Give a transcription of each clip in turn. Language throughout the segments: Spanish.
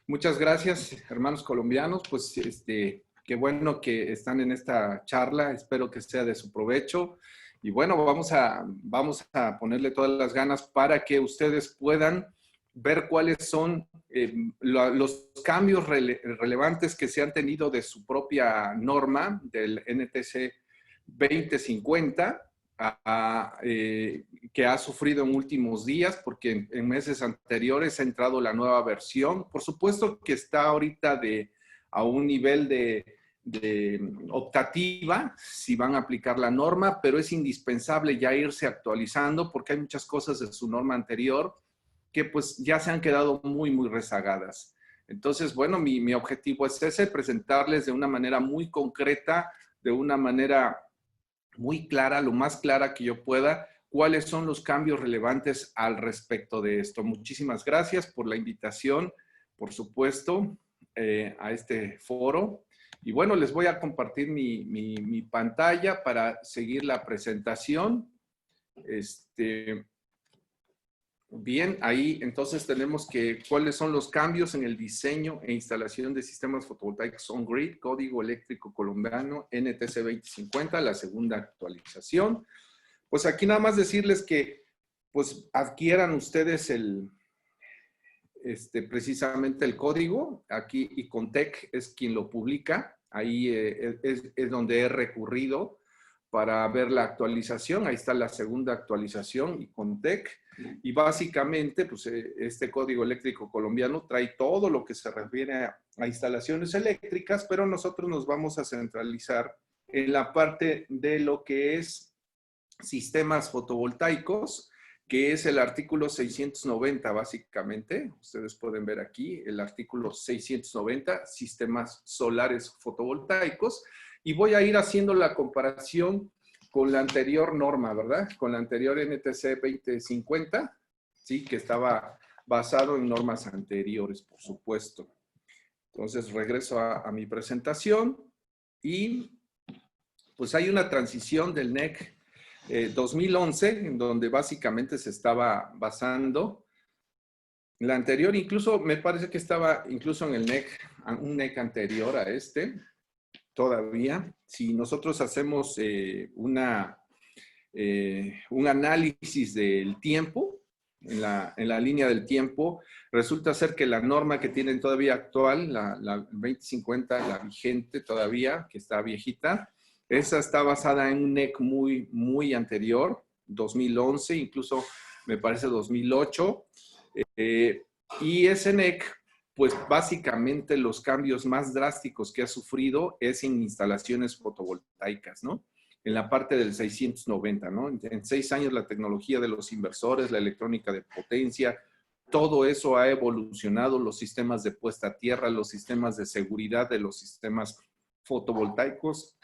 Muchas gracias, hermanos colombianos. Pues qué bueno que están en esta charla. Espero que sea de su provecho. Y bueno, vamos a ponerle todas las ganas para que ustedes puedan ver cuáles son los cambios relevantes que se han tenido de su propia norma, del NTC 2050, que ha sufrido en últimos días, porque en meses anteriores ha entrado la nueva versión. Por supuesto que está ahorita a un nivel de optativa, si van a aplicar la norma, pero es indispensable ya irse actualizando porque hay muchas cosas de su norma anterior que pues ya se han quedado muy rezagadas. Entonces, bueno, mi objetivo es ese, presentarles de una manera muy concreta, de una manera muy clara, lo más clara que yo pueda, cuáles son los cambios relevantes al respecto de esto. Muchísimas gracias por la invitación, por supuesto, a este foro. Y bueno, les voy a compartir mi pantalla para seguir la presentación. Bien, ahí entonces tenemos cuáles son los cambios en el diseño e instalación de sistemas fotovoltaicos on-grid, código eléctrico colombiano NTC 2050, la segunda actualización. Pues aquí nada más decirles que pues adquieran ustedes precisamente el código. Aquí Icontec es quien lo publica. Ahí es donde he recurrido para ver la actualización. Ahí está la segunda actualización, Icontec. Y básicamente, pues este código eléctrico colombiano trae todo lo que se refiere a instalaciones eléctricas, pero nosotros nos vamos a centralizar en la parte de lo que es sistemas fotovoltaicos, que es el artículo 690 básicamente. Ustedes pueden ver aquí el artículo 690, sistemas solares fotovoltaicos, y voy a ir haciendo la comparación con la anterior norma, ¿verdad? Con la anterior NTC 2050, ¿sí? Que estaba basado en normas anteriores, por supuesto. Entonces, regreso a mi presentación y pues hay una transición del NEC 2011, en donde básicamente se estaba basando. La anterior incluso, me parece que estaba incluso en el NEC, un NEC anterior a este, todavía. Si nosotros hacemos un análisis del tiempo, en la línea del tiempo, resulta ser que la norma que tienen todavía actual, la 2050, la vigente todavía, que está viejita, esa está basada en un NEC muy anterior, 2011, incluso me parece 2008. Y ese NEC, pues básicamente los cambios más drásticos que ha sufrido es en instalaciones fotovoltaicas, ¿no? En la parte del 690, ¿no? En 6 años la tecnología de los inversores, la electrónica de potencia, todo eso ha evolucionado, los sistemas de puesta a tierra, los sistemas de seguridad de los sistemas fotovoltaicos,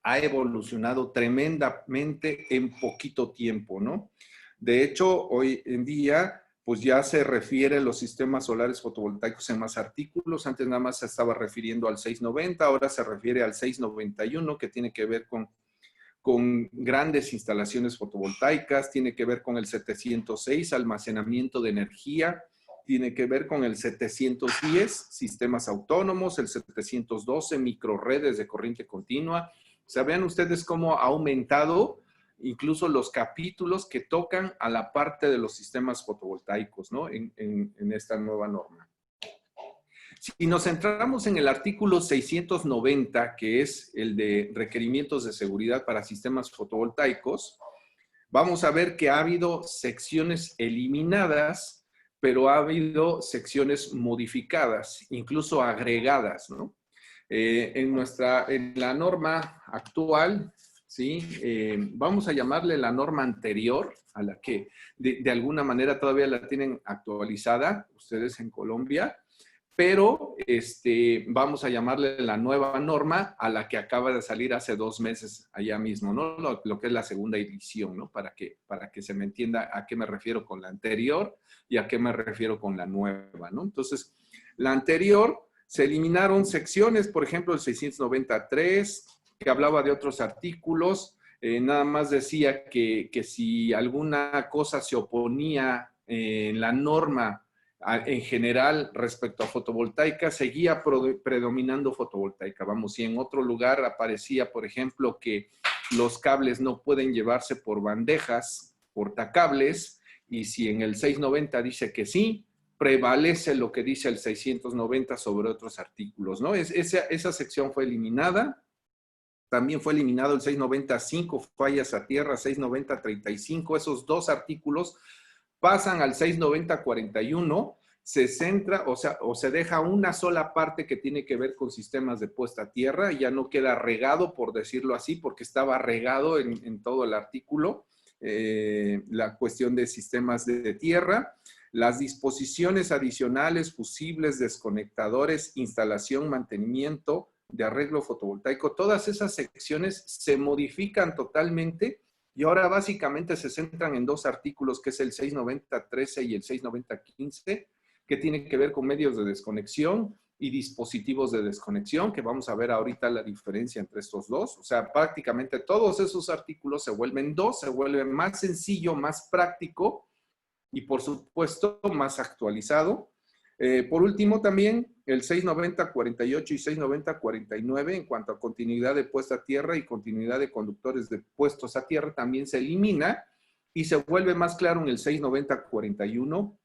ha evolucionado tremendamente en poquito tiempo, ¿no? De hecho, hoy en día, pues ya se refiere a los sistemas solares fotovoltaicos en más artículos. Antes nada más se estaba refiriendo al 690, ahora se refiere al 691, que tiene que ver con grandes instalaciones fotovoltaicas, tiene que ver con el 706, almacenamiento de energía, tiene que ver con el 710, sistemas autónomos, el 712, microredes de corriente continua. O sea, vean ustedes cómo ha aumentado incluso los capítulos que tocan a la parte de los sistemas fotovoltaicos, ¿no? En esta nueva norma. Si nos centramos en el artículo 690, que es el de requerimientos de seguridad para sistemas fotovoltaicos, vamos a ver que ha habido secciones eliminadas, pero ha habido secciones modificadas, incluso agregadas, ¿no? En la norma actual, ¿sí? Vamos a llamarle la norma anterior, a la que de alguna manera todavía la tienen actualizada ustedes en Colombia, pero vamos a llamarle la nueva norma a la que acaba de salir hace 2 meses allá mismo, ¿no? Lo que es la segunda edición, ¿no? Para que se me entienda a qué me refiero con la anterior y a qué me refiero con la nueva, ¿no? Entonces, la anterior se eliminaron secciones, por ejemplo, el 693, que hablaba de otros artículos, nada más decía que si alguna cosa se oponía en la norma En general, respecto a fotovoltaica, seguía predominando fotovoltaica. Vamos, si en otro lugar aparecía, por ejemplo, que los cables no pueden llevarse por bandejas, portacables, y si en el 690 dice que sí, prevalece lo que dice el 690 sobre otros artículos, ¿no? Esa sección fue eliminada. También fue eliminado el 690.5, fallas a tierra, 690.35. Esos dos artículos pasan al 690.41, se centra, o se deja una sola parte que tiene que ver con sistemas de puesta a tierra, ya no queda regado, por decirlo así, porque estaba regado en todo el artículo, la cuestión de sistemas de tierra, las disposiciones adicionales, fusibles, desconectadores, instalación, mantenimiento, de arreglo fotovoltaico, todas esas secciones se modifican totalmente y ahora básicamente se centran en dos artículos, que es el 690.13 y el 690.15, que tienen que ver con medios de desconexión y dispositivos de desconexión, que vamos a ver ahorita la diferencia entre estos dos. O sea, prácticamente todos esos artículos se vuelven dos, se vuelven más sencillo, más práctico y por supuesto más actualizado. Por último, también el 690.48 y 690.49 en cuanto a continuidad de puesta a tierra y continuidad de conductores de puestos a tierra también se elimina y se vuelve más claro en el 690.41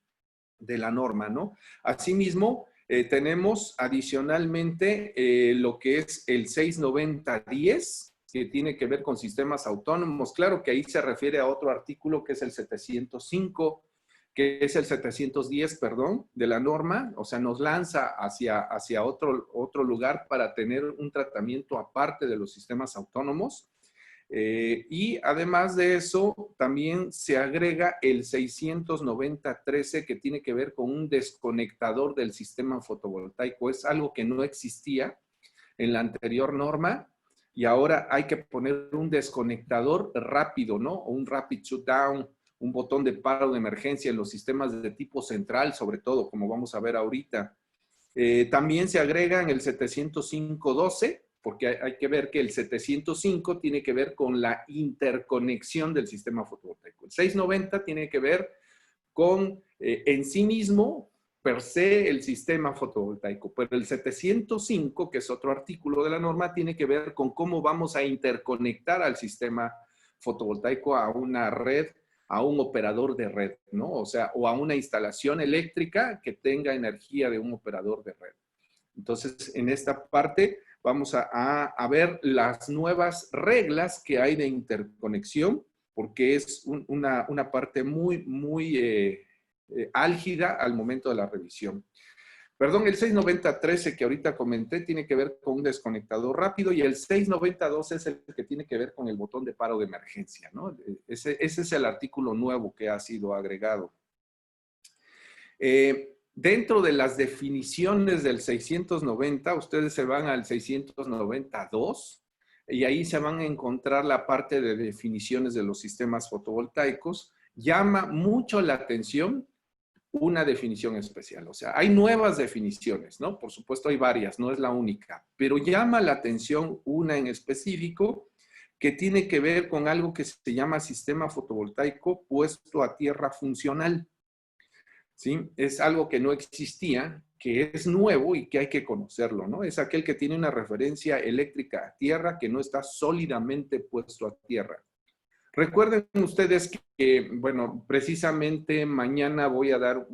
de la norma, ¿no? Asimismo, tenemos adicionalmente lo que es el 690.10, que tiene que ver con sistemas autónomos. Claro que ahí se refiere a otro artículo que es el 705, que es el 710, perdón, de la norma, o sea, nos lanza hacia otro lugar para tener un tratamiento aparte de los sistemas autónomos. Y además de eso, también se agrega el 690.13 que tiene que ver con un desconectador del sistema fotovoltaico. Es algo que no existía en la anterior norma y ahora hay que poner un desconectador rápido, ¿no? O un rapid shutdown, un botón de paro de emergencia en los sistemas de tipo central, sobre todo, como vamos a ver ahorita. También se agrega en el 705.12, porque hay que ver que el 705 tiene que ver con la interconexión del sistema fotovoltaico. El 690 tiene que ver con, en sí mismo, per se, el sistema fotovoltaico. Pero el 705, que es otro artículo de la norma, tiene que ver con cómo vamos a interconectar al sistema fotovoltaico a una red, a un operador de red, ¿no? O sea, o a una instalación eléctrica que tenga energía de un operador de red. Entonces, en esta parte vamos a ver las nuevas reglas que hay de interconexión, porque es una parte muy álgida al momento de la revisión. Perdón, el 690.13 que ahorita comenté tiene que ver con un desconectador rápido y el 690.12 es el que tiene que ver con el botón de paro de emergencia, ¿no? Ese es el artículo nuevo que ha sido agregado. Dentro de las definiciones del 690, ustedes se van al 692 y ahí se van a encontrar la parte de definiciones de los sistemas fotovoltaicos. Llama mucho la atención una definición especial. O sea, hay nuevas definiciones, ¿no? Por supuesto hay varias, no es la única, pero llama la atención una en específico que tiene que ver con algo que se llama sistema fotovoltaico puesto a tierra funcional. ¿Sí? Es algo que no existía, que es nuevo y que hay que conocerlo, ¿no? Es aquel que tiene una referencia eléctrica a tierra que no está sólidamente puesto a tierra. Recuerden ustedes que, bueno, precisamente mañana voy a dar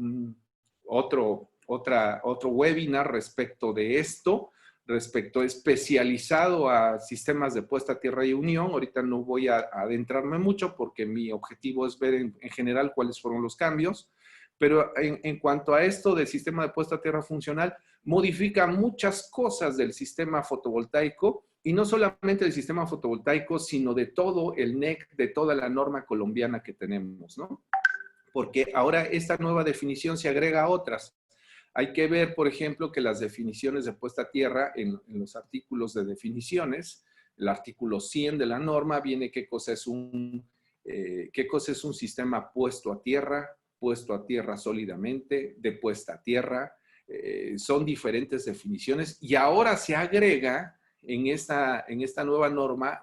otro webinar respecto de esto, especializado a sistemas de puesta a tierra y unión. Ahorita no voy a adentrarme mucho porque mi objetivo es ver en general cuáles fueron los cambios. Pero en cuanto a esto del sistema de puesta a tierra funcional, modifica muchas cosas del sistema fotovoltaico y no solamente del sistema fotovoltaico, sino de todo el NEC, de toda la norma colombiana que tenemos, ¿no? Porque ahora esta nueva definición se agrega a otras. Hay que ver, por ejemplo, que las definiciones de puesta a tierra en los artículos de definiciones, el artículo 100 de la norma viene qué cosa es un sistema puesto a tierra sólidamente, de puesta a tierra. Son diferentes definiciones y ahora se agrega en esta nueva norma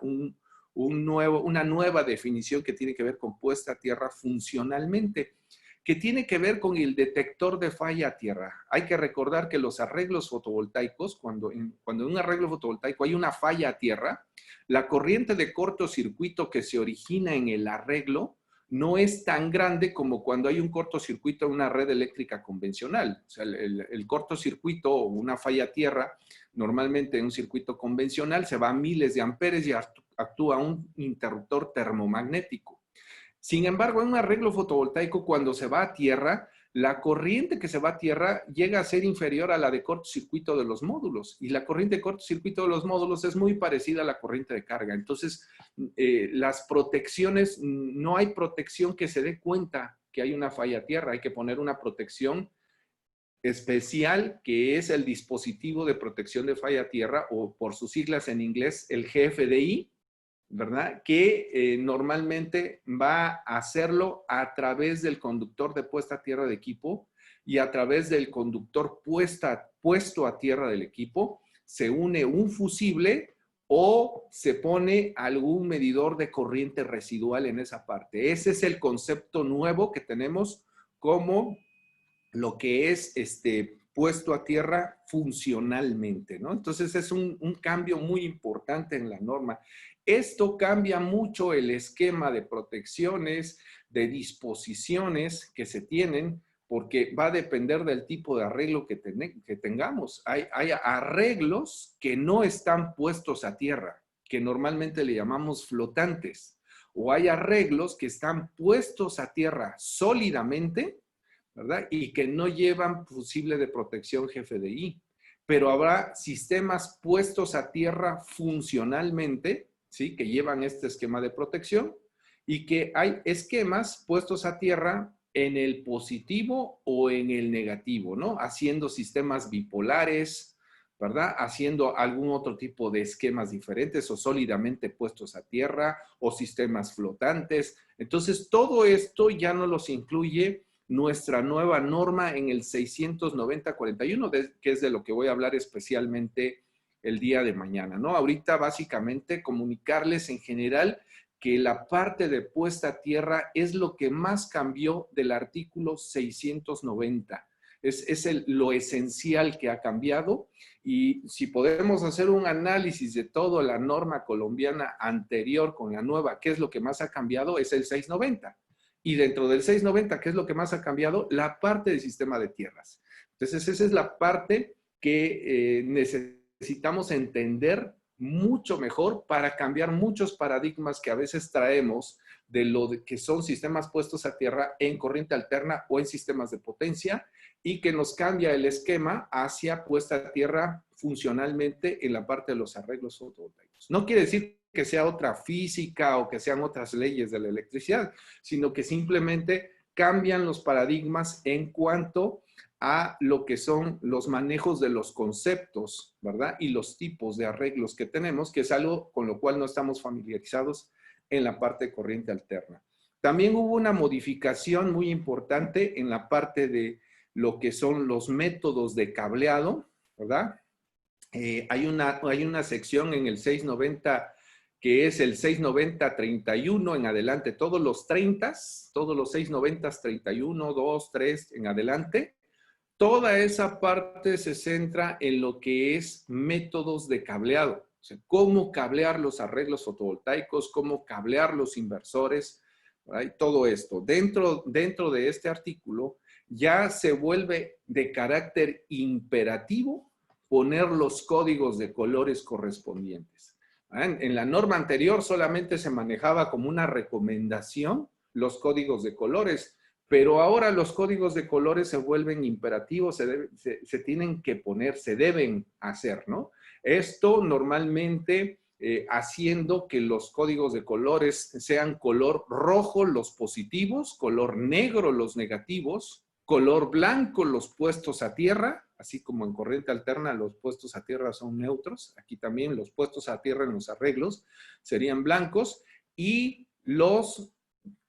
una nueva definición que tiene que ver con puesta a tierra funcionalmente. que tiene que ver con el detector de falla a tierra. Hay que recordar que los arreglos fotovoltaicos, cuando en un arreglo fotovoltaico hay una falla a tierra, la corriente de cortocircuito que se origina en el arreglo no es tan grande como cuando hay un cortocircuito en una red eléctrica convencional. O sea, el cortocircuito o una falla a tierra, normalmente en un circuito convencional se va a miles de amperes y actúa un interruptor termomagnético. Sin embargo, en un arreglo fotovoltaico, cuando se va a tierra, la corriente que se va a tierra llega a ser inferior a la de cortocircuito de los módulos. Y la corriente de cortocircuito de los módulos es muy parecida a la corriente de carga. Entonces, las protecciones, no hay protección que se dé cuenta que hay una falla a tierra. Hay que poner una protección especial, que es el dispositivo de protección de falla a tierra, o por sus siglas en inglés, el GFDI, ¿verdad? Que normalmente va a hacerlo a través del conductor de puesta a tierra de equipo y a través del conductor puesto a tierra del equipo. Se une un fusible o se pone algún medidor de corriente residual en esa parte. Ese es el concepto nuevo que tenemos como lo que es puesto a tierra funcionalmente, ¿no? Entonces es un cambio muy importante en la norma. Esto cambia mucho el esquema de protecciones, de disposiciones que se tienen, porque va a depender del tipo de arreglo que tengamos. Hay arreglos que no están puestos a tierra, que normalmente le llamamos flotantes, o hay arreglos que están puestos a tierra sólidamente, ¿verdad? Y que no llevan fusible de protección GFDI. Pero habrá sistemas puestos a tierra funcionalmente, ¿sí? Que llevan este esquema de protección, y que hay esquemas puestos a tierra en el positivo o en el negativo, ¿no? Haciendo sistemas bipolares, ¿verdad? Haciendo algún otro tipo de esquemas diferentes o sólidamente puestos a tierra o sistemas flotantes. Entonces, todo esto ya no los incluye nuestra nueva norma en el 690-41, que es de lo que voy a hablar especialmente el día de mañana, ¿no? Ahorita básicamente comunicarles en general que la parte de puesta a tierra es lo que más cambió del artículo 690. Es lo esencial que ha cambiado, y si podemos hacer un análisis de toda la norma colombiana anterior con la nueva, ¿qué es lo que más ha cambiado? Es el 690. Y dentro del 690, ¿qué es lo que más ha cambiado? La parte del sistema de tierras. Entonces, esa es la parte que necesitamos entender mucho mejor para cambiar muchos paradigmas que a veces traemos de lo que son sistemas puestos a tierra en corriente alterna o en sistemas de potencia, y que nos cambia el esquema hacia puesta a tierra funcionalmente en la parte de los arreglos fotovoltaicos. No quiere decir que sea otra física o que sean otras leyes de la electricidad, sino que simplemente cambian los paradigmas en cuanto a lo que son los manejos de los conceptos, ¿verdad? Y los tipos de arreglos que tenemos, que es algo con lo cual no estamos familiarizados en la parte de corriente alterna. También hubo una modificación muy importante en la parte de lo que son los métodos de cableado, ¿verdad? Hay una sección en el 690 que es el 690-31 en adelante, todos los 30, todos los 690, 31, 2, 3 en adelante. Toda esa parte se centra en lo que es métodos de cableado, o sea, cómo cablear los arreglos fotovoltaicos, cómo cablear los inversores, ¿verdad? Todo esto. Dentro de este artículo ya se vuelve de carácter imperativo poner los códigos de colores correspondientes. En la norma anterior solamente se manejaba como una recomendación los códigos de colores, pero ahora los códigos de colores se vuelven imperativos, se tienen que poner, se deben hacer, ¿no? Esto normalmente haciendo que los códigos de colores sean color rojo los positivos, color negro los negativos, color blanco los puestos a tierra, así como en corriente alterna los puestos a tierra son neutros, aquí también los puestos a tierra en los arreglos serían blancos, y los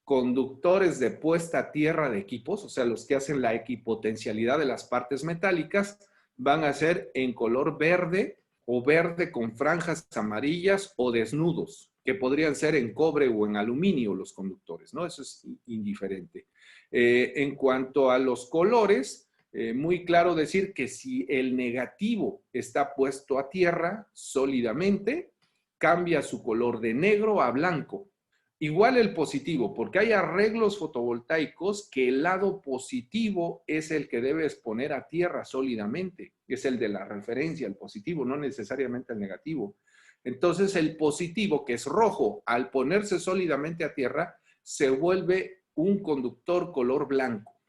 conductores de puesta a tierra de equipos, o sea, los que hacen la equipotencialidad de las partes metálicas, van a ser en color verde o verde con franjas amarillas o desnudos, que podrían ser en cobre o en aluminio los conductores, ¿no? Eso es indiferente. En cuanto a los colores, muy claro decir que si el negativo está puesto a tierra sólidamente, cambia su color de negro a blanco. Igual el positivo, porque hay arreglos fotovoltaicos que el lado positivo es el que debes poner a tierra sólidamente, es el de la referencia, el positivo, no necesariamente el negativo. Entonces el positivo, que es rojo, al ponerse sólidamente a tierra, se vuelve un conductor color blanco.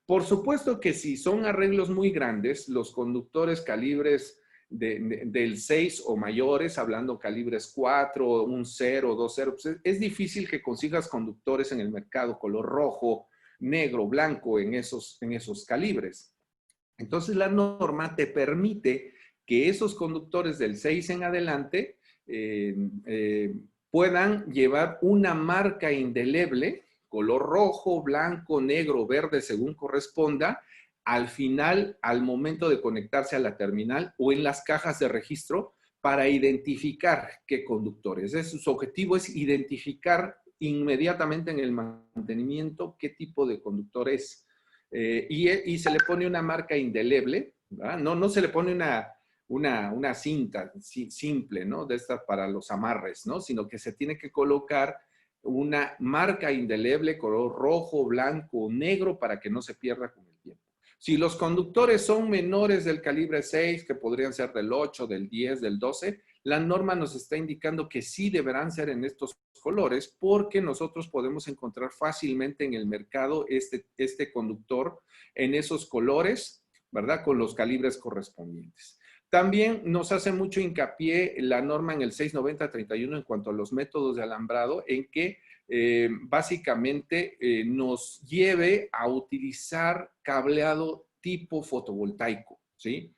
Por supuesto que si son arreglos muy grandes, los conductores calibres del 6 o mayores, hablando calibres 4, un 0, 2, 0, pues es difícil que consigas conductores en el mercado color rojo, negro, blanco en esos calibres. Entonces la norma te permite que esos conductores del 6 en adelante puedan llevar una marca indeleble, color rojo, blanco, negro, verde, según corresponda, al final, al momento de conectarse a la terminal o en las cajas de registro para identificar qué conductores. Su objetivo es identificar inmediatamente en el mantenimiento qué tipo de conductor es. Y se le pone una marca indeleble, ¿verdad? No se le pone una cinta simple, ¿no? De estas para los amarres, ¿no? Sino que se tiene que colocar una marca indeleble, color rojo, blanco, negro, para que no se pierda con el tiempo. Si los conductores son menores del calibre 6, que podrían ser del 8, del 10, del 12, la norma nos está indicando que sí deberán ser en estos colores porque nosotros podemos encontrar fácilmente en el mercado este conductor en esos colores, ¿verdad? Con los calibres correspondientes. También nos hace mucho hincapié la norma en el 690-31 en cuanto a los métodos de alambrado, en que básicamente nos lleve a utilizar cableado tipo fotovoltaico, ¿sí?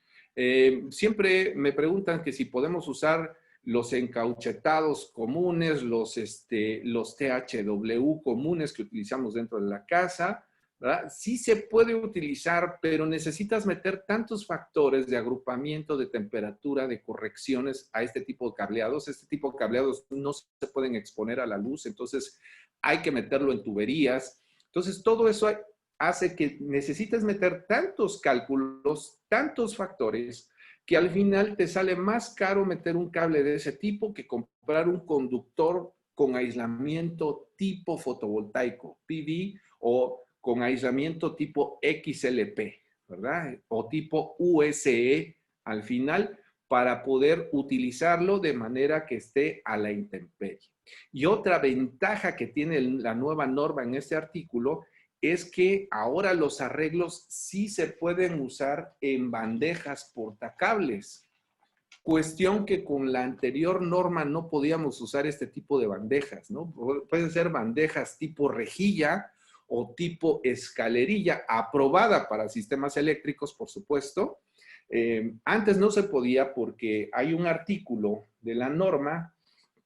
Siempre me preguntan que si podemos usar los encauchetados comunes, los THW comunes que utilizamos dentro de la casa, ¿verdad? Sí se puede utilizar, pero necesitas meter tantos factores de agrupamiento, de temperatura, de correcciones a este tipo de cableados. Este tipo de cableados no se pueden exponer a la luz, entonces hay que meterlo en tuberías. Entonces todo eso hace que necesites meter tantos cálculos, tantos factores, que al final te sale más caro meter un cable de ese tipo que comprar un conductor con aislamiento tipo fotovoltaico, PV, o con aislamiento tipo XLP, ¿verdad? O tipo USE al final, para poder utilizarlo de manera que esté a la intemperie. Y otra ventaja que tiene la nueva norma en este artículo es que ahora los arreglos sí se pueden usar en bandejas portacables. Cuestión que con la anterior norma no podíamos usar este tipo de bandejas, ¿no? Pueden ser bandejas tipo rejilla o tipo escalerilla, aprobada para sistemas eléctricos, por supuesto. Antes no se podía porque hay un artículo de la norma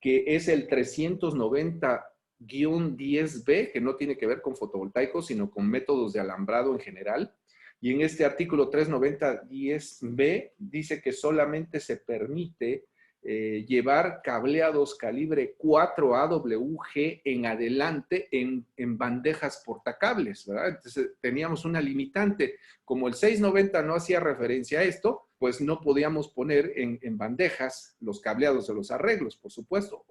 que es el 390-10B, que no tiene que ver con fotovoltaicos, sino con métodos de alambrado en general. Y en este artículo 390-10B dice que solamente se permite llevar cableados calibre 4 AWG en adelante en bandejas portacables, ¿verdad? Entonces teníamos una limitante. Como el 690 no hacía referencia a esto, pues no podíamos poner en bandejas los cableados de los arreglos, por supuesto.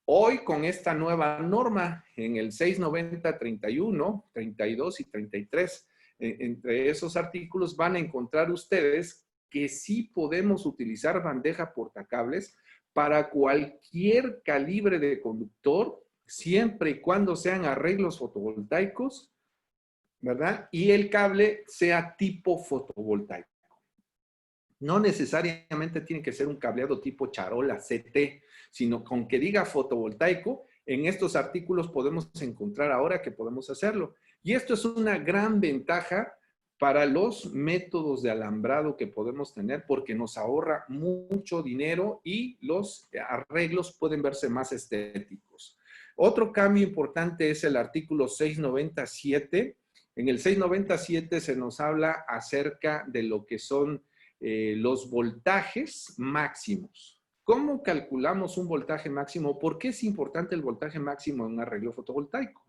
Hoy con esta nueva norma, en el 690, 31, 32 y 33, entre esos artículos van a encontrar ustedes que sí podemos utilizar bandeja portacables para cualquier calibre de conductor, siempre y cuando sean arreglos fotovoltaicos, ¿verdad? Y el cable sea tipo fotovoltaico. No necesariamente tiene que ser un cableado tipo charola, CT, sino con que diga fotovoltaico, en estos artículos podemos encontrar ahora que podemos hacerlo. Y esto es una gran ventaja para los métodos de alambrado que podemos tener porque nos ahorra mucho dinero y los arreglos pueden verse más estéticos. Otro cambio importante es el artículo 697. En el 697 se nos habla acerca de lo que son los voltajes máximos. ¿Cómo calculamos un voltaje máximo? ¿Por qué es importante el voltaje máximo en un arreglo fotovoltaico?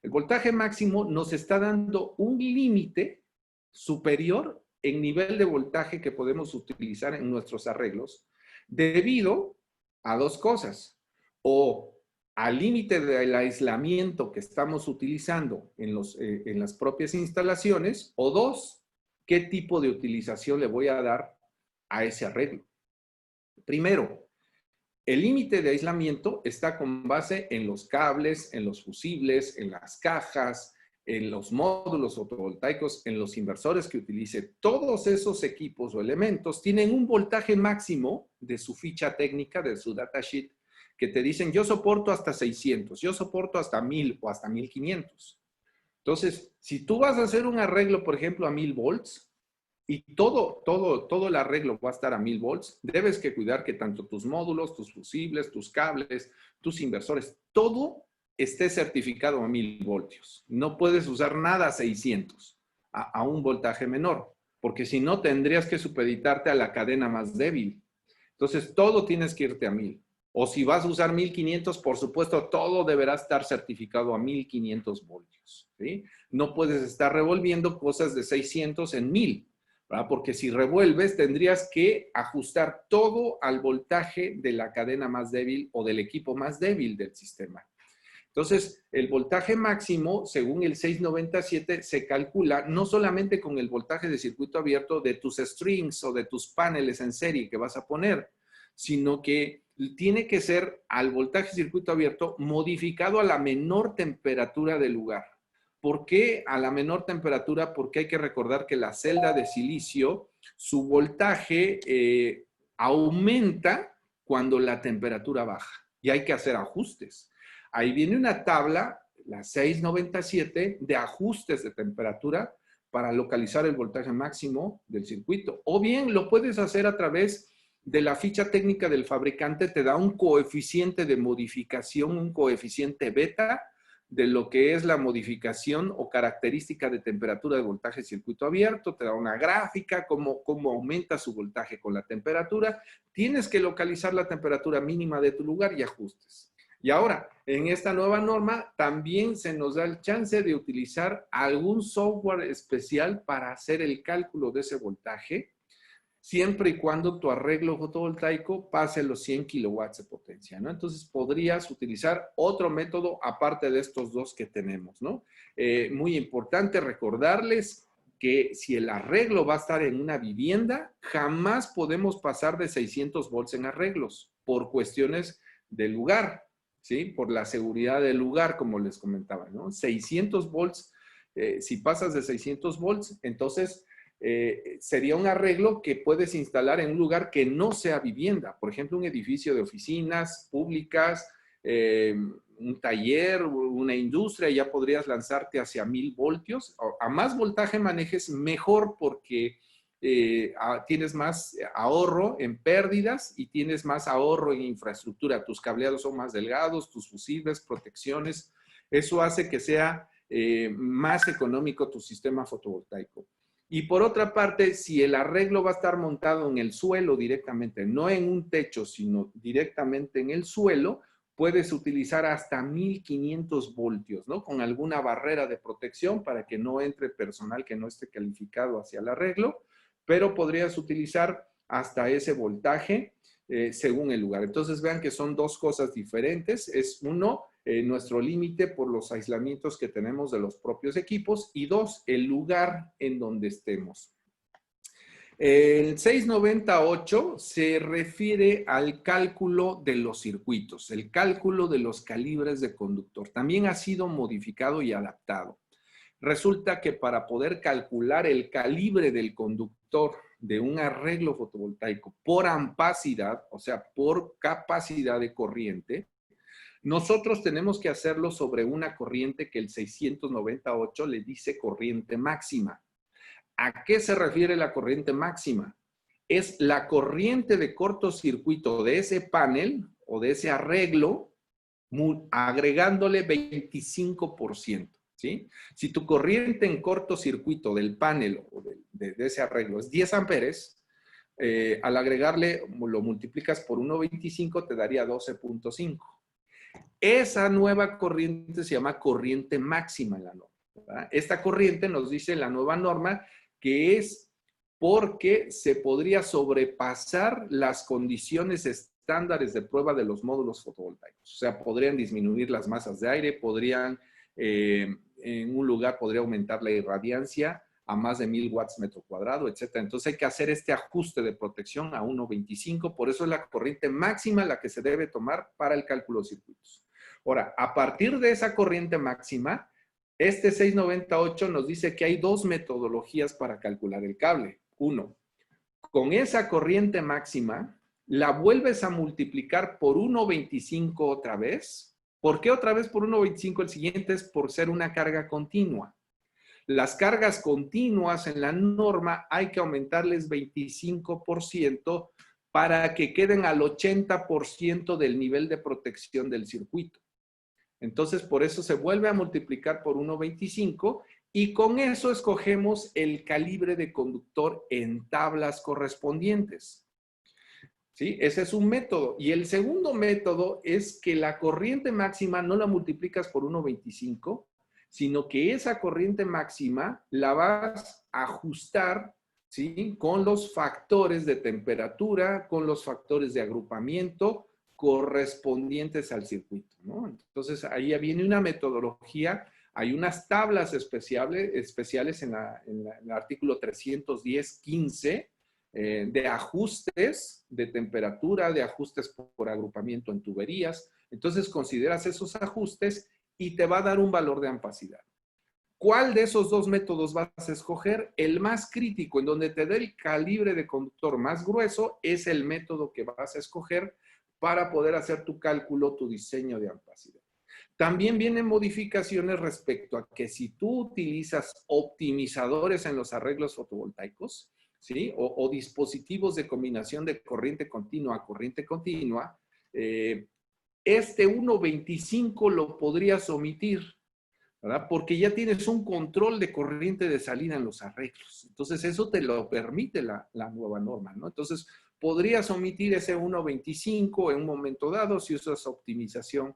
El voltaje máximo nos está dando un límite superior en nivel de voltaje que podemos utilizar en nuestros arreglos debido a dos cosas. O al límite del aislamiento que estamos utilizando en las propias instalaciones, o dos, qué tipo de utilización le voy a dar a ese arreglo. Primero, el límite de aislamiento está con base en los cables, en los fusibles, en las cajas, en los módulos fotovoltaicos, en los inversores que utilice. Todos esos equipos o elementos tienen un voltaje máximo de su ficha técnica, de su datasheet, que te dicen, yo soporto hasta 600, yo soporto hasta 1000 o hasta 1500. Entonces, si tú vas a hacer un arreglo, por ejemplo, a 1000 volts, y todo el arreglo va a estar a 1000 volts, debes que cuidar que tanto tus módulos, tus fusibles, tus cables, tus inversores, todo esté certificado a 1000 voltios. No puedes usar nada a 600, a un voltaje menor, porque si no tendrías que supeditarte a la cadena más débil. Entonces, todo tienes que irte a 1000. O si vas a usar 1500, por supuesto, todo deberá estar certificado a 1500 voltios, ¿sí? No puedes estar revolviendo cosas de 600 en 1000, ¿verdad? Porque si revuelves, tendrías que ajustar todo al voltaje de la cadena más débil o del equipo más débil del sistema. Entonces, el voltaje máximo, según el 697, se calcula no solamente con el voltaje de circuito abierto de tus strings o de tus paneles en serie que vas a poner, sino que tiene que ser al voltaje de circuito abierto modificado a la menor temperatura del lugar. ¿Por qué a la menor temperatura? Porque hay que recordar que la celda de silicio, su voltaje aumenta cuando la temperatura baja y hay que hacer ajustes. Ahí viene una tabla, la 697, de ajustes de temperatura para localizar el voltaje máximo del circuito. O bien lo puedes hacer a través de la ficha técnica del fabricante, te da un coeficiente de modificación, un coeficiente beta, de lo que es la modificación o característica de temperatura de voltaje de circuito abierto, te da una gráfica, cómo aumenta su voltaje con la temperatura. Tienes que localizar la temperatura mínima de tu lugar y ajustes. Y ahora, en esta nueva norma, también se nos da el chance de utilizar algún software especial para hacer el cálculo de ese voltaje, siempre y cuando tu arreglo fotovoltaico pase los 100 kilowatts de potencia, ¿no? Entonces, podrías utilizar otro método aparte de estos dos que tenemos, ¿no? Muy importante recordarles que si el arreglo va a estar en una vivienda, jamás podemos pasar de 600 volts en arreglos por cuestiones del lugar, ¿sí? Por la seguridad del lugar, como les comentaba, ¿no? 600 volts, si pasas de 600 volts, entonces sería un arreglo que puedes instalar en un lugar que no sea vivienda. Por ejemplo, un edificio de oficinas públicas, un taller, una industria, ya podrías lanzarte hacia 1000 voltios. A más voltaje manejes, mejor, porque tienes más ahorro en pérdidas y tienes más ahorro en infraestructura. Tus cableados son más delgados, tus fusibles, protecciones. Eso hace que sea más económico tu sistema fotovoltaico. Y por otra parte, si el arreglo va a estar montado en el suelo directamente, no en un techo, sino directamente en el suelo, puedes utilizar hasta 1500 voltios, ¿no? Con alguna barrera de protección para que no entre personal que no esté calificado hacia el arreglo, pero podrías utilizar hasta ese voltaje según el lugar. Entonces vean que son dos cosas diferentes. Es uno, nuestro límite por los aislamientos que tenemos de los propios equipos, y dos, el lugar en donde estemos. El 698 se refiere al cálculo de los circuitos, el cálculo de los calibres de conductor. También ha sido modificado y adaptado. Resulta que para poder calcular el calibre del conductor de un arreglo fotovoltaico por ampacidad, o sea, por capacidad de corriente, nosotros tenemos que hacerlo sobre una corriente que el 698 le dice corriente máxima. ¿A qué se refiere la corriente máxima? Es la corriente de cortocircuito de ese panel o de ese arreglo, agregándole 25%. ¿Sí? Si tu corriente en cortocircuito del panel o de ese arreglo es 10 amperes, al agregarle, lo multiplicas por 1.25, te daría 12.5. Esa nueva corriente se llama corriente máxima en la norma, ¿verdad? Esta corriente nos dice la nueva norma que es porque se podría sobrepasar las condiciones estándares de prueba de los módulos fotovoltaicos. O sea, podrían disminuir las masas de aire, podrían, en un lugar podría aumentar la irradiancia a más de 1000 watts metro cuadrado, etcétera. Entonces hay que hacer este ajuste de protección a 1.25, por eso es la corriente máxima la que se debe tomar para el cálculo de circuitos. Ahora, a partir de esa corriente máxima, este 698 nos dice que hay dos metodologías para calcular el cable. Uno, con esa corriente máxima, la vuelves a multiplicar por 1.25 otra vez. ¿Por qué otra vez por 1.25? El siguiente es por ser una carga continua. Las cargas continuas en la norma hay que aumentarles 25% para que queden al 80% del nivel de protección del circuito. Entonces, por eso se vuelve a multiplicar por 1.25 y con eso escogemos el calibre de conductor en tablas correspondientes. ¿Sí? Ese es un método. Y el segundo método es que la corriente máxima no la multiplicas por 1.25, sino que esa corriente máxima la vas a ajustar, ¿sí? Con los factores de temperatura, con los factores de agrupamiento correspondientes al circuito, ¿no? Entonces, ahí viene una metodología, hay unas tablas especiales en el artículo 310.15 de ajustes de temperatura, de ajustes por agrupamiento en tuberías. Entonces, consideras esos ajustes y te va a dar un valor de ampacidad. ¿Cuál de esos dos métodos vas a escoger? El más crítico, en donde te dé el calibre de conductor más grueso, es el método que vas a escoger para poder hacer tu cálculo, tu diseño de ampacidad. También vienen modificaciones respecto a que si tú utilizas optimizadores en los arreglos fotovoltaicos, ¿sí? O dispositivos de combinación de corriente continua a corriente continua, este 1.25 lo podrías omitir, ¿verdad? Porque ya tienes un control de corriente de salida en los arreglos. Entonces, eso te lo permite la nueva norma, ¿no? Entonces, podrías omitir ese 1.25 en un momento dado si usas optimización,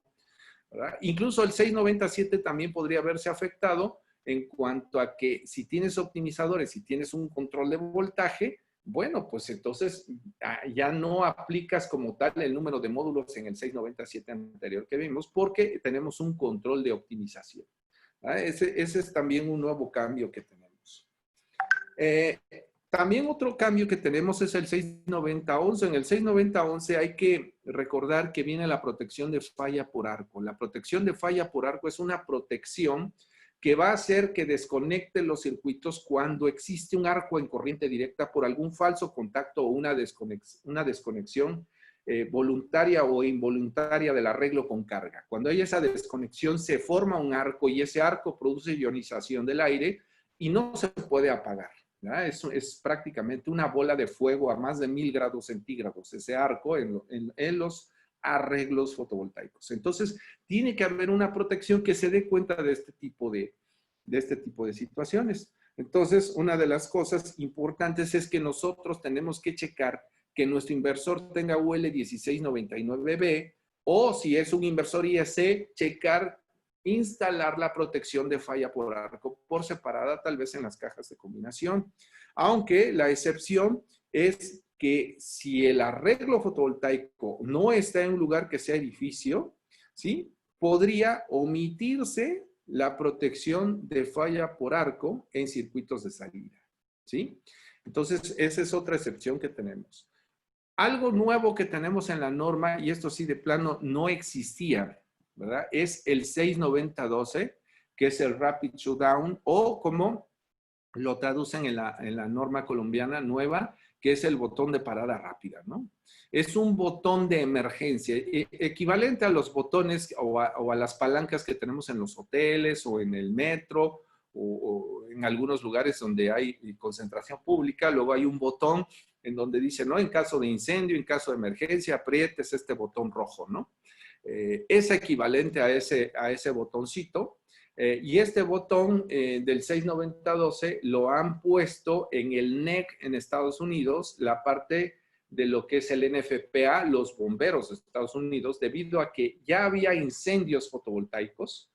¿verdad? Incluso el 697 también podría verse afectado en cuanto a que si tienes optimizadores, si tienes un control de voltaje, bueno, pues entonces ya no aplicas como tal el número de módulos en el 697 anterior que vimos porque tenemos un control de optimización. Ese es también un nuevo cambio que tenemos. También otro cambio que tenemos es el 690.11. En el 690.11 hay que recordar que viene la protección de falla por arco. La protección de falla por arco es una protección que va a hacer que desconecte los circuitos cuando existe un arco en corriente directa por algún falso contacto o una desconexión voluntaria o involuntaria del arreglo con carga. Cuando hay esa desconexión se forma un arco y ese arco produce ionización del aire y no se puede apagar. Es prácticamente una bola de fuego a más de 1000 grados centígrados, ese arco en los arreglos fotovoltaicos. Entonces, tiene que haber una protección que se dé cuenta de este tipo de situaciones. Entonces, una de las cosas importantes es que nosotros tenemos que checar que nuestro inversor tenga UL 1699B o si es un inversor IEC, instalar la protección de falla por arco por separada, tal vez en las cajas de combinación. Aunque la excepción es que si el arreglo fotovoltaico no está en un lugar que sea edificio, ¿sí? Podría omitirse la protección de falla por arco en circuitos de salida, ¿sí? Entonces, esa es otra excepción que tenemos. Algo nuevo que tenemos en la norma, y esto sí de plano no existía, ¿verdad? Es el 690.12, que es el Rapid Shutdown, o como lo traducen en la norma colombiana nueva, que es el botón de parada rápida, ¿no? Es un botón de emergencia, equivalente a los botones o a las palancas que tenemos en los hoteles o en el metro o en algunos lugares donde hay concentración pública. Luego hay un botón en donde dice, ¿no? En caso de incendio, en caso de emergencia, aprietes este botón rojo, ¿no? Es equivalente a ese botoncito. Y este botón del 690.12 lo han puesto en el NEC en Estados Unidos, la parte de lo que es el NFPA, los bomberos de Estados Unidos, debido a que ya había incendios fotovoltaicos.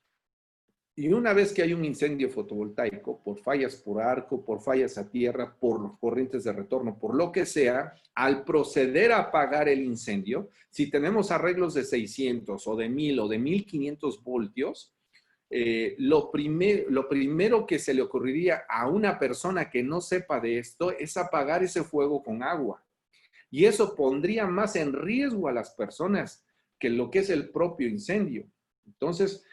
Y una vez que hay un incendio fotovoltaico, por fallas por arco, por fallas a tierra, por corrientes de retorno, por lo que sea, al proceder a apagar el incendio, si tenemos arreglos de 600 o de 1000 o de 1500 voltios, lo primero que se le ocurriría a una persona que no sepa de esto es apagar ese fuego con agua. Y eso pondría más en riesgo a las personas que lo que es el propio incendio. Entonces,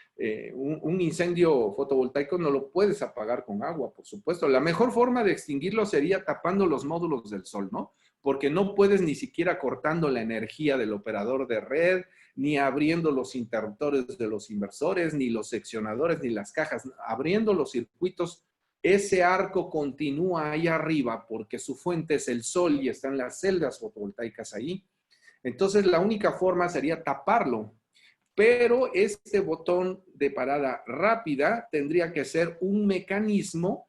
un incendio fotovoltaico no lo puedes apagar con agua, por supuesto. La mejor forma de extinguirlo sería tapando los módulos del sol, ¿no? Porque no puedes ni siquiera cortando la energía del operador de red, ni abriendo los interruptores de los inversores, ni los seccionadores, ni las cajas. Abriendo los circuitos, ese arco continúa ahí arriba porque su fuente es el sol y están las celdas fotovoltaicas ahí. Entonces, la única forma sería taparlo. Pero este botón de parada rápida tendría que ser un mecanismo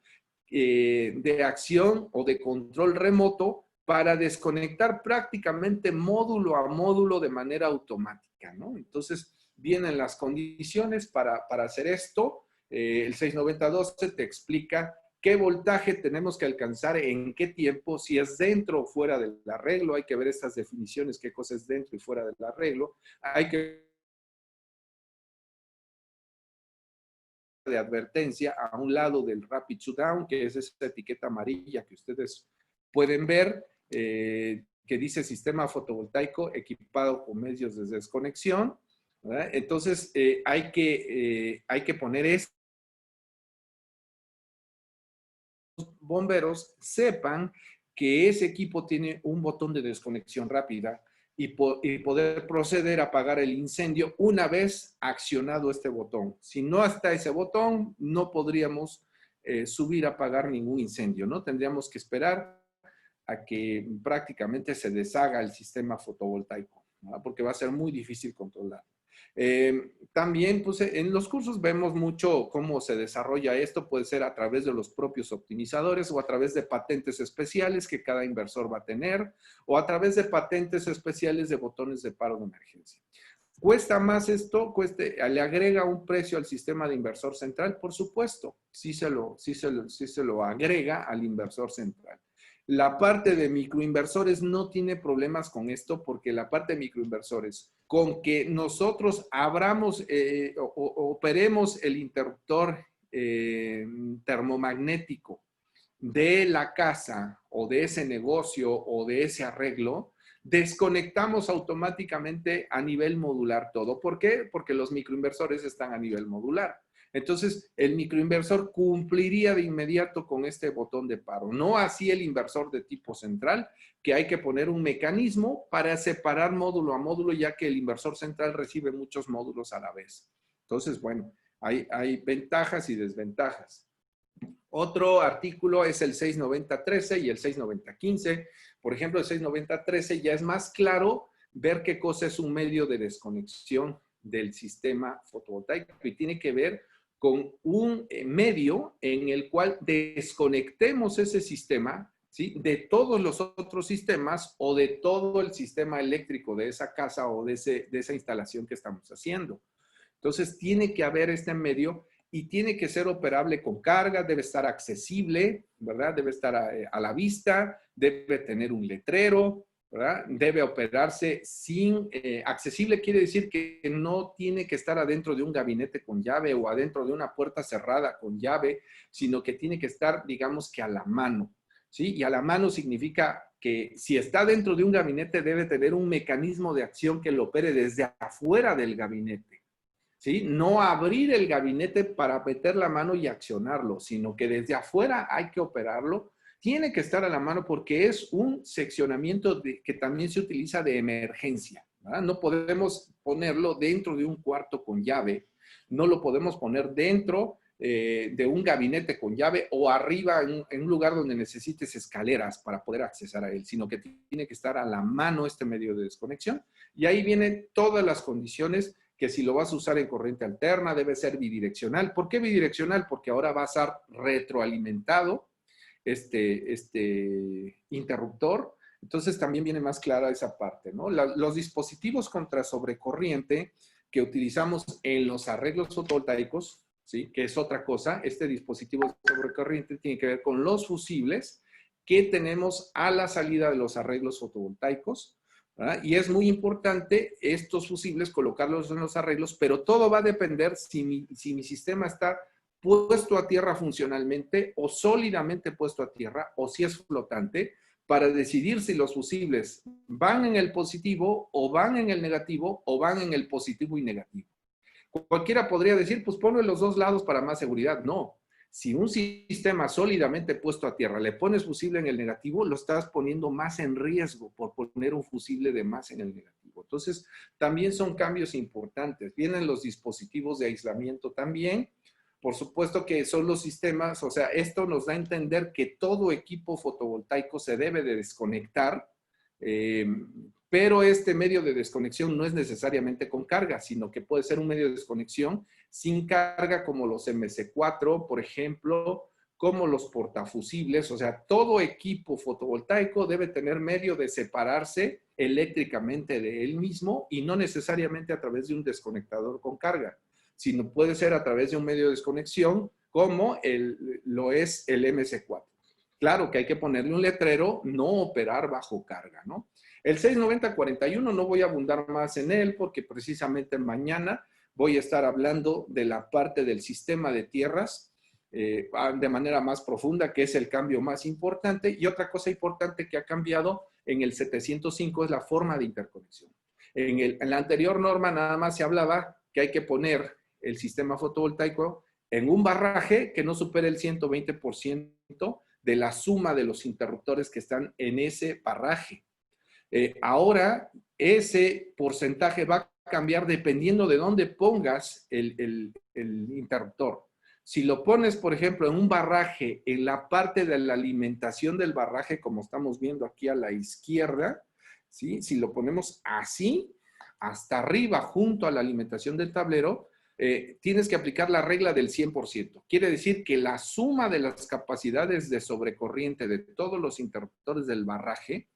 de acción o de control remoto para desconectar prácticamente módulo a módulo de manera automática, ¿no? Entonces, vienen las condiciones para hacer esto. El 69012 te explica qué voltaje tenemos que alcanzar, en qué tiempo, si es dentro o fuera del arreglo. Hay que ver estas definiciones, qué cosa es dentro y fuera del arreglo. Hay que de advertencia a un lado del Rapid Shutdown, que es esa etiqueta amarilla que ustedes pueden ver, que dice sistema fotovoltaico equipado con medios de desconexión, ¿verdad? Entonces, hay que poner esto. Los bomberos sepan que ese equipo tiene un botón de desconexión rápida y poder proceder a apagar el incendio una vez accionado este botón. Si no está ese botón, no podríamos subir a apagar ningún incendio, ¿no? Tendríamos que esperar a que prácticamente se deshaga el sistema fotovoltaico, ¿no? Porque va a ser muy difícil controlar. También, pues, en los cursos vemos mucho cómo se desarrolla esto. Puede ser a través de los propios optimizadores o a través de patentes especiales que cada inversor va a tener o a través de patentes especiales de botones de paro de emergencia. ¿Cuesta más esto? ¿Le agrega un precio al sistema de inversor central? Por supuesto, sí se lo agrega al inversor central. La parte de microinversores no tiene problemas con esto porque la parte de microinversores, con que nosotros abramos operemos el interruptor termomagnético de la casa o de ese negocio o de ese arreglo, desconectamos automáticamente a nivel modular todo. ¿Por qué? Porque los microinversores están a nivel modular. Entonces, el microinversor cumpliría de inmediato con este botón de paro. No así el inversor de tipo central, que hay que poner un mecanismo para separar módulo a módulo, ya que el inversor central recibe muchos módulos a la vez. Entonces, bueno, hay ventajas y desventajas. Otro artículo es el 69013 y el 69015. Por ejemplo, el 69013 ya es más claro ver qué cosa es un medio de desconexión del sistema fotovoltaico y tiene que ver con un medio en el cual desconectemos ese sistema, ¿sí?, de todos los otros sistemas o de todo el sistema eléctrico de esa casa o de esa instalación que estamos haciendo. Entonces, tiene que haber este medio y tiene que ser operable con carga, debe estar accesible, ¿verdad? Debe estar a la vista, debe tener un letrero, ¿verdad? Debe operarse sin... accesible quiere decir que no tiene que estar adentro de un gabinete con llave o adentro de una puerta cerrada con llave, sino que tiene que estar, digamos que a la mano, ¿sí? Y a la mano significa que si está dentro de un gabinete debe tener un mecanismo de acción que lo opere desde afuera del gabinete. ¿Sí? No abrir el gabinete para meter la mano y accionarlo, sino que desde afuera hay que operarlo. Tiene que estar a la mano porque es un seccionamiento que también se utiliza de emergencia, ¿verdad? No podemos ponerlo dentro de un cuarto con llave, no lo podemos poner dentro de un gabinete con llave o arriba en un lugar donde necesites escaleras para poder accesar a él, sino que tiene que estar a la mano este medio de desconexión. Y ahí vienen todas las condiciones que si lo vas a usar en corriente alterna debe ser bidireccional. ¿Por qué bidireccional? Porque ahora va a ser retroalimentado este interruptor. Entonces también viene más clara esa parte, ¿no? Los dispositivos contra sobrecorriente que utilizamos en los arreglos fotovoltaicos, ¿sí? Que es otra cosa. Este dispositivo sobrecorriente tiene que ver con los fusibles que tenemos a la salida de los arreglos fotovoltaicos, ¿verdad? Y es muy importante estos fusibles colocarlos en los arreglos, pero todo va a depender si mi sistema está puesto a tierra funcionalmente o sólidamente puesto a tierra o si es flotante, para decidir si los fusibles van en el positivo o van en el negativo o van en el positivo y negativo. Cualquiera podría decir, pues ponlo en los dos lados para más seguridad. No. Si un sistema sólidamente puesto a tierra le pones fusible en el negativo, lo estás poniendo más en riesgo por poner un fusible de más en el negativo. Entonces, también son cambios importantes. Vienen los dispositivos de aislamiento también. Por supuesto que son los sistemas, o sea, esto nos da a entender que todo equipo fotovoltaico se debe de desconectar, pero este medio de desconexión no es necesariamente con carga, sino que puede ser un medio de desconexión sin carga como los MC4, por ejemplo, como los portafusibles. O sea, todo equipo fotovoltaico debe tener medio de separarse eléctricamente de él mismo y no necesariamente a través de un desconectador con carga, sino puede ser a través de un medio de desconexión como lo es el MC4. Claro que hay que ponerle un letrero, no operar bajo carga, ¿no? El 69041 no voy a abundar más en él porque precisamente mañana voy a estar hablando de la parte del sistema de tierras de manera más profunda, que es el cambio más importante. Y otra cosa importante que ha cambiado en el 705 es la forma de interconexión. En la anterior norma nada más se hablaba que hay que poner el sistema fotovoltaico en un barraje que no supere el 120% de la suma de los interruptores que están en ese barraje. Ahora, ese porcentaje va a cambiar dependiendo de dónde pongas el interruptor. Si lo pones, por ejemplo, en un barraje, en la parte de la alimentación del barraje, como estamos viendo aquí a la izquierda, ¿sí? Si lo ponemos así, hasta arriba, junto a la alimentación del tablero, tienes que aplicar la regla del 100%. Quiere decir que la suma de las capacidades de sobrecorriente de todos los interruptores del barraje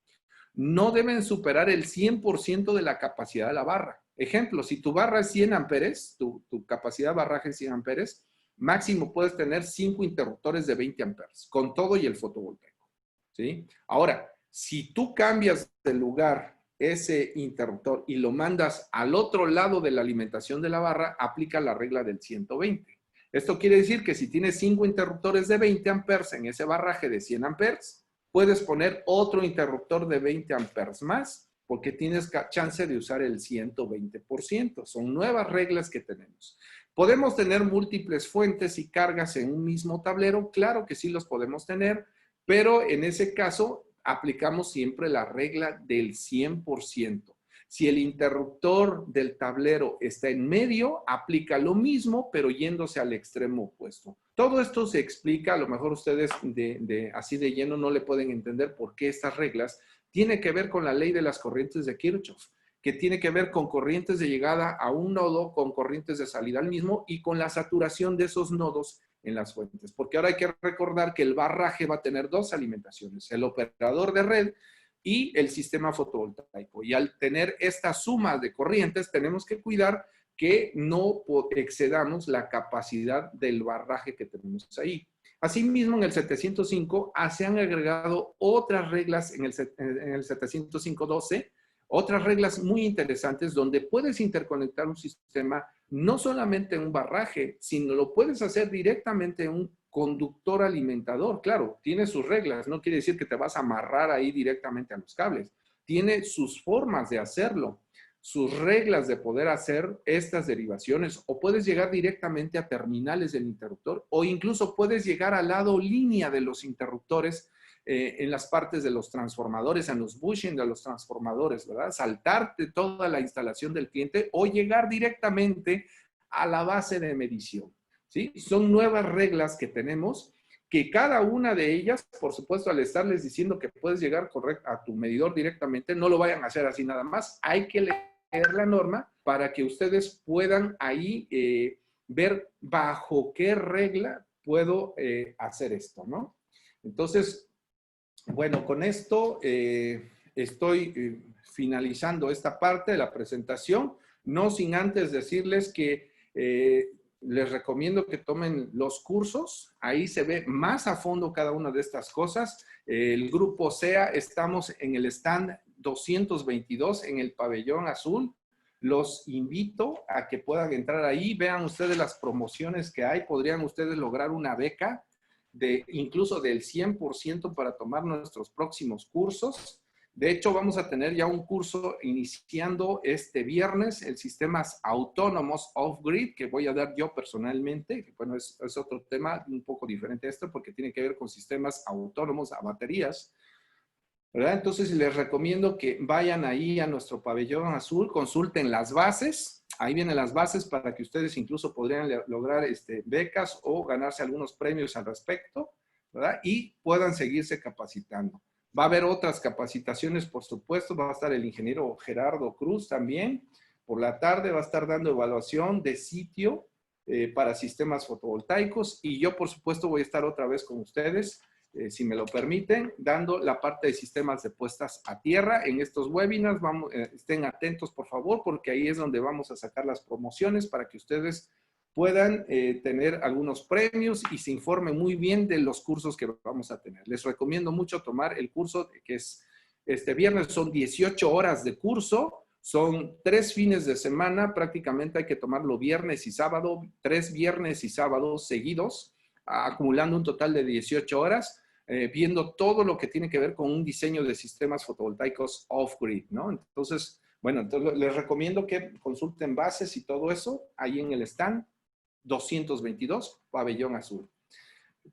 no deben superar el 100% de la capacidad de la barra. Ejemplo, si tu barra es 100 amperes, tu capacidad de barraje es 100 amperes, máximo puedes tener 5 interruptores de 20 amperes, con todo y el fotovoltaico, ¿sí? Ahora, si tú cambias de lugar ese interruptor y lo mandas al otro lado de la alimentación de la barra, aplica la regla del 120. Esto quiere decir que si tienes 5 interruptores de 20 amperes en ese barraje de 100 amperes, puedes poner otro interruptor de 20 amperes más porque tienes chance de usar el 120%. Son nuevas reglas que tenemos. ¿Podemos tener múltiples fuentes y cargas en un mismo tablero? Claro que sí los podemos tener, pero en ese caso aplicamos siempre la regla del 100%. Si el interruptor del tablero está en medio, aplica lo mismo, pero yéndose al extremo opuesto. Todo esto se explica, a lo mejor ustedes así de lleno no le pueden entender por qué estas reglas. Tiene que ver con la ley de las corrientes de Kirchhoff, que tiene que ver con corrientes de llegada a un nodo, con corrientes de salida al mismo y con la saturación de esos nodos en las fuentes. Porque ahora hay que recordar que el barraje va a tener dos alimentaciones, el operador de red y el sistema fotovoltaico. Y al tener esta suma de corrientes, tenemos que cuidar que no excedamos la capacidad del barraje que tenemos ahí. Asimismo, en el 705 se han agregado otras reglas en el 705.12, otras reglas muy interesantes donde puedes interconectar un sistema no solamente en un barraje, sino lo puedes hacer directamente en un conductor alimentador. Claro, tiene sus reglas, no quiere decir que te vas a amarrar ahí directamente a los cables. Tiene sus formas de hacerlo, sus reglas de poder hacer estas derivaciones, o puedes llegar directamente a terminales del interruptor, o incluso puedes llegar al lado línea de los interruptores en las partes de los transformadores, en los bushing de los transformadores, ¿verdad? Saltarte toda la instalación del cliente o llegar directamente a la base de medición, ¿sí? Son nuevas reglas que tenemos, que cada una de ellas, por supuesto, al estarles diciendo que puedes llegar a tu medidor directamente, no lo vayan a hacer así nada más. Hay que leer la norma para que ustedes puedan ahí ver bajo qué regla puedo hacer esto, ¿no? Entonces, bueno, con esto estoy finalizando esta parte de la presentación, no sin antes decirles que les recomiendo que tomen los cursos. Ahí se ve más a fondo cada una de estas cosas. El grupo SEA, estamos en el stand 222 en el pabellón azul. Los invito a que puedan entrar ahí. Vean ustedes las promociones que hay. Podrían ustedes lograr una beca incluso del 100% para tomar nuestros próximos cursos. De hecho, vamos a tener ya un curso iniciando este viernes, el sistemas autónomos off-grid, que voy a dar yo personalmente. Bueno, es otro tema un poco diferente a esto, porque tiene que ver con sistemas autónomos a baterías, ¿verdad? Entonces, les recomiendo que vayan ahí a nuestro pabellón azul, consulten las bases. Ahí vienen las bases para que ustedes incluso podrían lograr becas o ganarse algunos premios al respecto, ¿verdad? Y puedan seguirse capacitando. Va a haber otras capacitaciones, por supuesto. Va a estar el ingeniero Gerardo Cruz también. Por la tarde va a estar dando evaluación de sitio para sistemas fotovoltaicos. Y yo, por supuesto, voy a estar otra vez con ustedes, si me lo permiten, dando la parte de sistemas de puestas a tierra en estos webinars. Estén atentos, por favor, porque ahí es donde vamos a sacar las promociones para que ustedes puedan tener algunos premios y se informen muy bien de los cursos que vamos a tener. Les recomiendo mucho tomar el curso que es este viernes. Son 18 horas de curso, son 3 fines de semana, prácticamente hay que tomarlo viernes y sábado, 3 viernes y sábados seguidos, acumulando un total de 18 horas, viendo todo lo que tiene que ver con un diseño de sistemas fotovoltaicos off-grid, ¿no? Entonces, bueno, entonces les recomiendo que consulten bases y todo eso ahí en el stand 222, pabellón azul.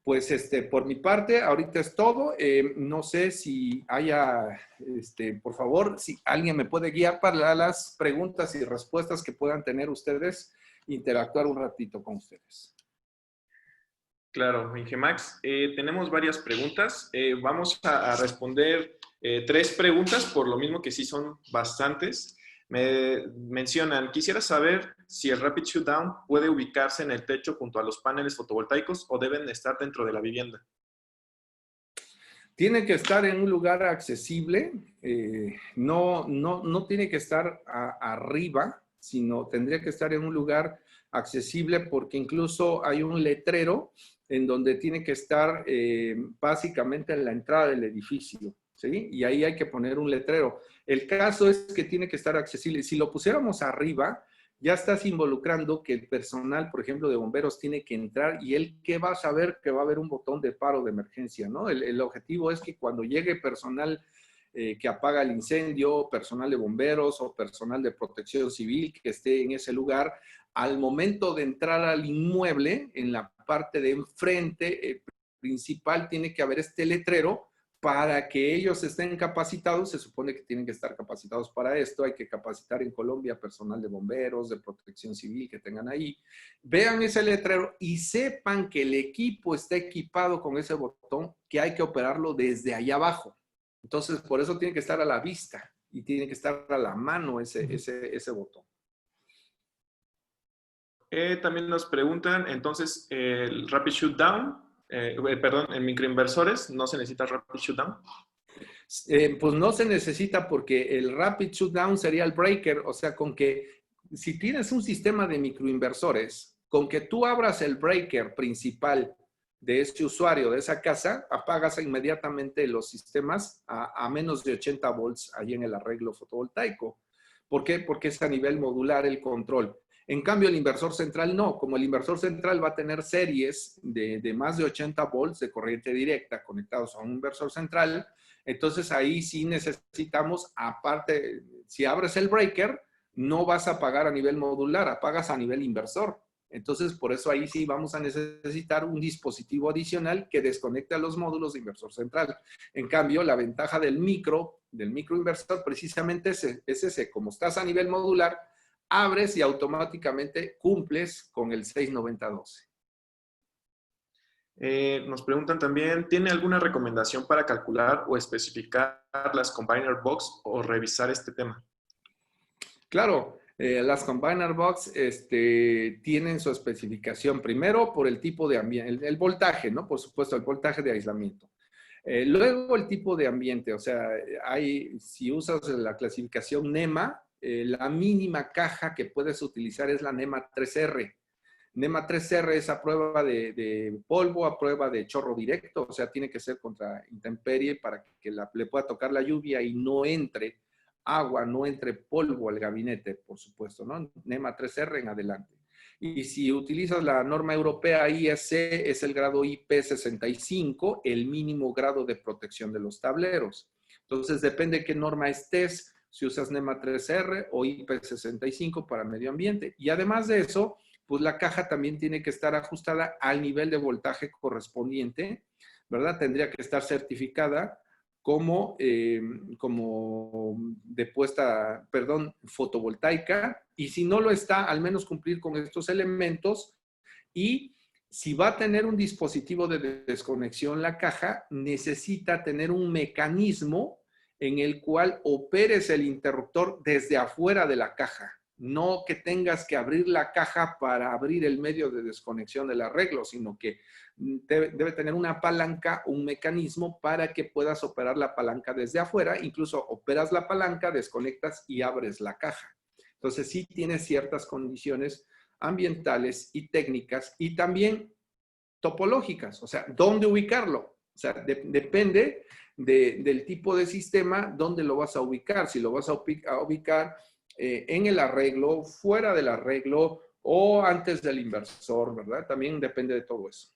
Pues por mi parte, ahorita es todo. No sé si haya, por favor, si alguien me puede guiar para las preguntas y respuestas que puedan tener ustedes, interactuar un ratito con ustedes. Claro, Ingemax. Tenemos varias preguntas. Vamos a responder 3 preguntas, por lo mismo que sí son bastantes. Me mencionan, quisiera saber si el Rapid Shutdown puede ubicarse en el techo junto a los paneles fotovoltaicos o deben estar dentro de la vivienda. Tiene que estar en un lugar accesible, no tiene que estar arriba, sino tendría que estar en un lugar accesible porque incluso hay un letrero en donde tiene que estar básicamente en la entrada del edificio, ¿sí? Y ahí hay que poner un letrero. El caso es que tiene que estar accesible. Si lo pusiéramos arriba, ya estás involucrando que el personal, por ejemplo, de bomberos tiene que entrar y él, ¿qué va a saber? Que va a haber un botón de paro de emergencia, ¿no? El objetivo es que cuando llegue personal que apaga el incendio, personal de bomberos o personal de protección civil que esté en ese lugar, al momento de entrar al inmueble, en la parte de enfrente principal, tiene que haber este letrero para que ellos estén capacitados. Se supone que tienen que estar capacitados para esto. Hay que capacitar en Colombia personal de bomberos, de protección civil que tengan ahí. Vean ese letrero y sepan que el equipo está equipado con ese botón, que hay que operarlo desde allá abajo. Entonces, por eso tiene que estar a la vista y tiene que estar a la mano ese botón. También nos preguntan, entonces, el Rapid Shutdown, perdón, en microinversores, ¿no se necesita Rapid Shutdown? Pues no se necesita porque el Rapid Shutdown sería el breaker, o sea, con que si tienes un sistema de microinversores, con que tú abras el breaker principal de ese usuario, de esa casa, apagas inmediatamente los sistemas a menos de 80 volts ahí en el arreglo fotovoltaico. ¿Por qué? Porque es a nivel modular el control. En cambio, el inversor central no. Como el inversor central va a tener series de más de 80 volts de corriente directa conectados a un inversor central, entonces ahí sí necesitamos, aparte, si abres el breaker, no vas a apagar a nivel modular, apagas a nivel inversor. Entonces, por eso ahí sí vamos a necesitar un dispositivo adicional que desconecte a los módulos de inversor central. En cambio, la ventaja del microinversor precisamente es ese. Como estás a nivel modular, abres y automáticamente cumples con el 69012. Nos preguntan también, ¿tiene alguna recomendación para calcular o especificar las Combiner Box o revisar este tema? Claro, las Combiner Box tienen su especificación primero por el tipo de ambiente, el voltaje, ¿no? Por supuesto, el voltaje de aislamiento. Luego el tipo de ambiente, o sea, si usas la clasificación NEMA, la mínima caja que puedes utilizar es la NEMA 3R. NEMA 3R es a prueba de polvo, a prueba de chorro directo, o sea, tiene que ser contra intemperie para que le pueda tocar la lluvia y no entre agua, no entre polvo al gabinete, por supuesto, ¿no? NEMA 3R en adelante. Y si utilizas la norma europea IEC, es el grado IP65, el mínimo grado de protección de los tableros. Entonces, depende de qué norma estés, si usas NEMA 3R o IP65 para medio ambiente. Y además de eso, pues la caja también tiene que estar ajustada al nivel de voltaje correspondiente, ¿verdad? Tendría que estar certificada como fotovoltaica, y si no lo está, al menos cumplir con estos elementos. Y si va a tener un dispositivo de desconexión la caja, necesita tener un mecanismo en el cual operes el interruptor desde afuera de la caja. No que tengas que abrir la caja para abrir el medio de desconexión del arreglo, sino que debe tener una palanca, un mecanismo para que puedas operar la palanca desde afuera. Incluso operas la palanca, desconectas y abres la caja. Entonces sí tiene ciertas condiciones ambientales y técnicas y también topológicas, o sea, ¿dónde ubicarlo? O sea, depende del tipo de sistema, dónde lo vas a ubicar. Si lo vas a ubicar en el arreglo, fuera del arreglo o antes del inversor, ¿verdad? También depende de todo eso.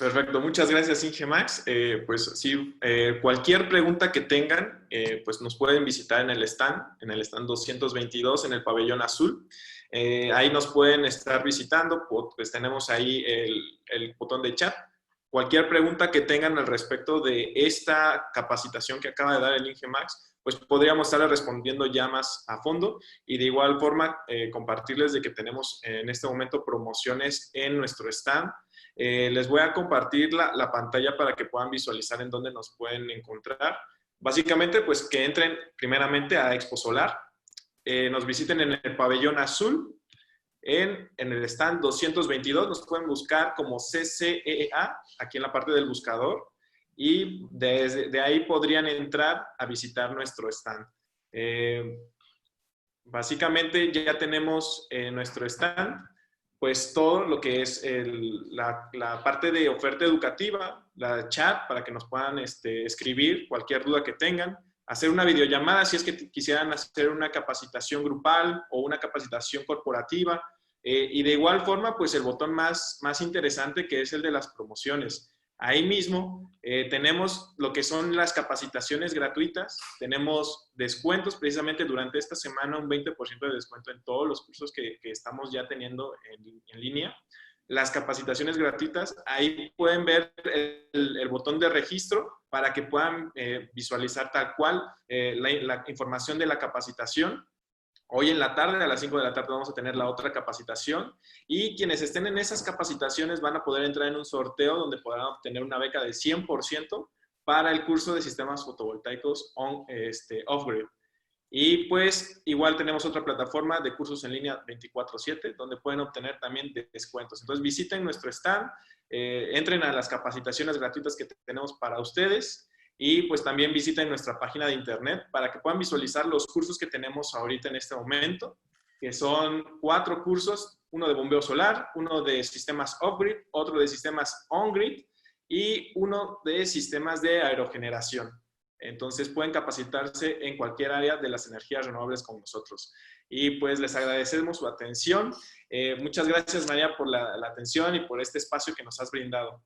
Perfecto, muchas gracias, Ingemax. Pues sí, cualquier pregunta que tengan, pues nos pueden visitar en el stand 222 en el pabellón azul. Ahí nos pueden estar visitando, pues tenemos ahí el botón de chat. Cualquier pregunta que tengan al respecto de esta capacitación que acaba de dar el Ingemax, pues podríamos estar respondiendo ya más a fondo. Y de igual forma, compartirles de que tenemos en este momento promociones en nuestro stand. Les voy a compartir la pantalla para que puedan visualizar en dónde nos pueden encontrar. Básicamente, pues que entren primeramente a Expo Solar, nos visiten en el pabellón azul, en el stand 222, nos pueden buscar como CCEA, aquí en la parte del buscador, y de ahí podrían entrar a visitar nuestro stand. Básicamente ya tenemos nuestro stand, pues todo lo que es la parte de oferta educativa, la chat para que nos puedan escribir cualquier duda que tengan, hacer una videollamada si es que quisieran hacer una capacitación grupal o una capacitación corporativa, y de igual forma pues el botón más interesante, que es el de las promociones. Ahí mismo tenemos lo que son las capacitaciones gratuitas, tenemos descuentos precisamente durante esta semana, un 20% de descuento en todos los cursos que estamos ya teniendo en línea. Las capacitaciones gratuitas, ahí pueden ver el botón de registro para que puedan visualizar tal cual la información de la capacitación. Hoy en la tarde, a las 5 de la tarde, vamos a tener la otra capacitación, y quienes estén en esas capacitaciones van a poder entrar en un sorteo donde podrán obtener una beca de 100% para el curso de sistemas fotovoltaicos off-grid. Y pues igual tenemos otra plataforma de cursos en línea 24/7 donde pueden obtener también descuentos. Entonces visiten nuestro stand, entren a las capacitaciones gratuitas que tenemos para ustedes. Y pues también visiten nuestra página de internet para que puedan visualizar los cursos que tenemos ahorita en este momento, que son 4 cursos, uno de bombeo solar, uno de sistemas off-grid, otro de sistemas on-grid y uno de sistemas de aerogeneración. Entonces pueden capacitarse en cualquier área de las energías renovables con nosotros. Y pues les agradecemos su atención. Muchas gracias, María, por la atención y por este espacio que nos has brindado.